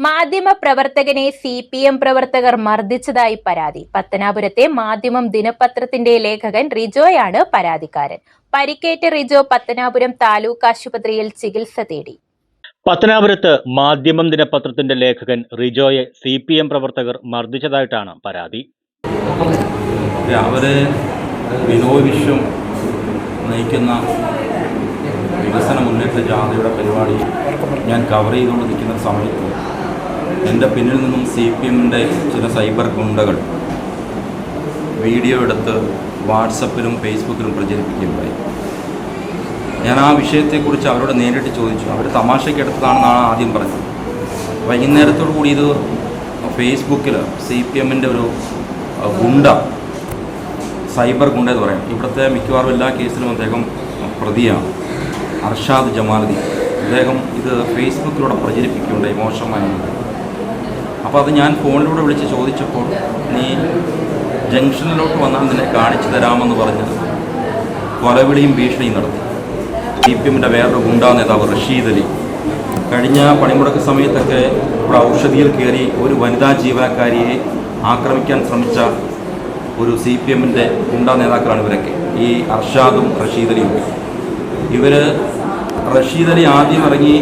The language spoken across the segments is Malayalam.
മാധ്യമ പ്രവർത്തകനെ CPM പ്രവർത്തകർ മർദ്ദിച്ചതായി പരാതി. പത്തനാപുരത്തെ മാധ്യമം ദിനപത്രത്തിന്റെ ലേഖകൻ റിജോയാണ് പരാതിക്കാരൻ. പരിക്കേറ്റ റിജോ പത്തനാപുരം താലൂക്ക് ആശുപത്രിയിൽ ചികിത്സ തേടി. പത്തനാപുരത്ത് മാധ്യമം ദിനപത്രത്തിന്റെ ലേഖകൻ റിജോയെ CPM പ്രവർത്തകർ മർദ്ദിച്ചതായിട്ടാണ് പരാതി. രാവിലെ ബിനോയ് വിശ്വം നയിക്കുന്ന വികസന മുന്നേറ്റ ജാഥയുടെ പരിപാടി ഞാൻ കവർ ചെയ്തുകൊണ്ട് നിൽക്കുന്ന സമയത്ത് എൻ്റെ പിന്നിൽ നിന്നും CPMൻ്റെ ചില സൈബർ ഗുണ്ടകൾ വീഡിയോ എടുത്ത് വാട്സപ്പിലും ഫേസ്ബുക്കിലും പ്രചരിപ്പിക്കുകയുണ്ടായി. ഞാൻ ആ വിഷയത്തെക്കുറിച്ച് അവരോട് നേരിട്ട് ചോദിച്ചു. അവർ തമാശയ്ക്ക് എടുത്തതാണെന്നാണ് ആദ്യം പറഞ്ഞത്. വൈകുന്നേരത്തോടു കൂടി ഇത് ഫേസ്ബുക്കിൽ CPMൻ്റെ ഒരു ഗുണ്ട, സൈബർ ഗുണ്ട എന്ന് പറയും, ഇവിടുത്തെ മിക്കവാറും എല്ലാ കേസിലും അദ്ദേഹം പ്രതിയാണ്, അർഷാദ് ജമാലുദ്ദീൻ. അദ്ദേഹം ഇത് ഫേസ്ബുക്കിലൂടെ പ്രചരിപ്പിക്കുകയുണ്ടായി മോശമായി. അപ്പോൾ അത് ഞാൻ ഫോണിലൂടെ വിളിച്ച് ചോദിച്ചപ്പോൾ, നീ ജംഗ്ഷനിലോട്ട് വന്നാൽ നിന്നെ കാണിച്ചു തരാമെന്ന് പറഞ്ഞ് കൊലവിളിയും ഭീഷണിയും നടത്തി. CPMൻ്റെ വേറൊരു ഗുണ്ടാ നേതാവ് റഷീദ് അലി കഴിഞ്ഞ പണിമുടക്ക് സമയത്തൊക്കെ ഇവിടെ ഔഷധിയിൽ കയറി ഒരു വനിതാ ജീവനക്കാരിയെ ആക്രമിക്കാൻ ശ്രമിച്ച ഒരു CPMൻ്റെ ഗുണ്ടാ നേതാക്കളാണ് ഇവരൊക്കെ, ഈ അർഷാദും റഷീദ് അലിയും. റഷീദ് അലി ആദ്യം ഇറങ്ങി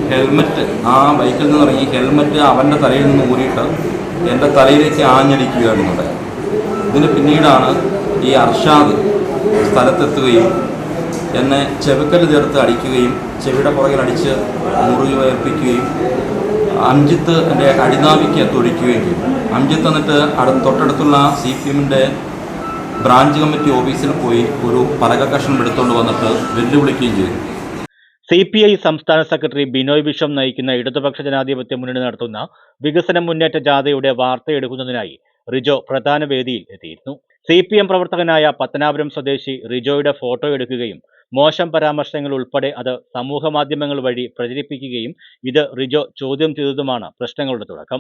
ഹെൽമറ്റ്, ആ ബൈക്കിൽ നിന്ന് ഇറങ്ങി ഹെൽമറ്റ് അവൻ്റെ തലയിൽ നിന്ന് ഊരിയിട്ട് എൻ്റെ തലയിലേക്ക് ആഞ്ഞടിക്കുകയാണെന്നുണ്ട്. ഇതിന് പിന്നീടാണ് ഈ അർഷാദ് സ്ഥലത്തെത്തുകയും എന്നെ ചെവിക്കല്ല് ചേർത്ത് അടിക്കുകയും ചെവിയുടെ പുറകിൽ അടിച്ച് മുറിവേൽപ്പിക്കുകയും അംജിത്ത് എൻ്റെ അടിനാവിക്ക് തൊഴിക്കുകയും ചെയ്തു. അംജിത്ത് എന്നിട്ട് തൊട്ടടുത്തുള്ള CPMൻ്റെ ബ്രാഞ്ച് കമ്മിറ്റി ഓഫീസിൽ പോയി ഒരു പലക കഷ്ണം എടുത്തുകൊണ്ട് വന്നിട്ട് വെല്ലുവിളിക്കുകയും ചെയ്തു. CPI സംസ്ഥാന സെക്രട്ടറി ബിനോയ് വിശ്വം നയിക്കുന്ന ഇടതുപക്ഷ ജനാധിപത്യ മുന്നണി നടത്തുന്ന വികസന മുന്നേറ്റ ജാഥയുടെ വാർത്തയെടുക്കുന്നതിനായി റിജോ പ്രധാന വേദിയിൽ എത്തിയിരുന്നു. CPM പ്രവർത്തകനായ പത്തനാപുരം സ്വദേശി റിജോയുടെ ഫോട്ടോ എടുക്കുകയും മോശം പരാമർശങ്ങൾ ഉൾപ്പെടെ അത് സമൂഹ മാധ്യമങ്ങൾ വഴി പ്രചരിപ്പിക്കുകയും ഇത് റിജോ ചോദ്യം ചെയ്തതുമാണ് പ്രശ്നങ്ങളുടെ തുടക്കം.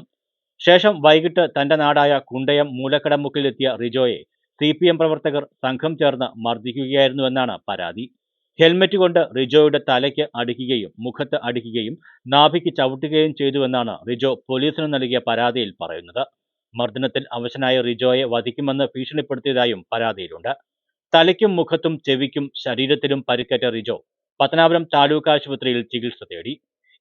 ശേഷം വൈകിട്ട് തന്റെ നാടായ കുണ്ടയം മൂലക്കടമുക്കിലെത്തിയ റിജോയെ CPM പ്രവർത്തകർ സംഘം ചേർന്ന് മർദ്ദിക്കുകയായിരുന്നുവെന്നാണ് പരാതി. ഹെൽമറ്റ് കൊണ്ട് റിജോയുടെ തലയ്ക്ക് അടിക്കുകയും മുഖത്ത് അടിക്കുകയും നാഭിക്ക് ചവിട്ടുകയും ചെയ്തുവെന്നാണ് റിജോ പോലീസിന് നൽകിയ പരാതിയിൽ പറയുന്നത്. മർദ്ദനത്തിൽ അവശനായ റിജോയെ വധിക്കുമെന്ന് ഭീഷണിപ്പെടുത്തിയതായും പരാതിയിലുണ്ട്. തലയ്ക്കും മുഖത്തും ചെവിക്കും ശരീരത്തിലും പരിക്കേറ്റ റിജോ പത്തനാപുരം താലൂക്ക് ആശുപത്രിയിൽ ചികിത്സ തേടി.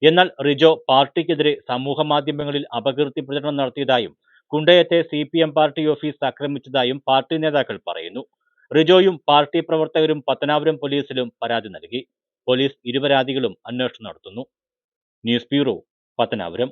എന്നാൽ റിജോ പാർട്ടിക്കെതിരെ സമൂഹ മാധ്യമങ്ങളിൽ അപകീർത്തി പ്രചരണം നടത്തിയതായും കുണ്ടയത്തെ CPM പാർട്ടി ഓഫീസ് ആക്രമിച്ചതായും പാർട്ടി നേതാക്കൾ പറയുന്നു. റിജോയും പാർട്ടി പ്രവർത്തകരും പത്തനാപുരം പോലീസിലും പരാതി നൽകി. പോലീസ് ഇരുപരാതികളും അന്വേഷണം നടത്തുന്നു. News bureau, Pathanapuram.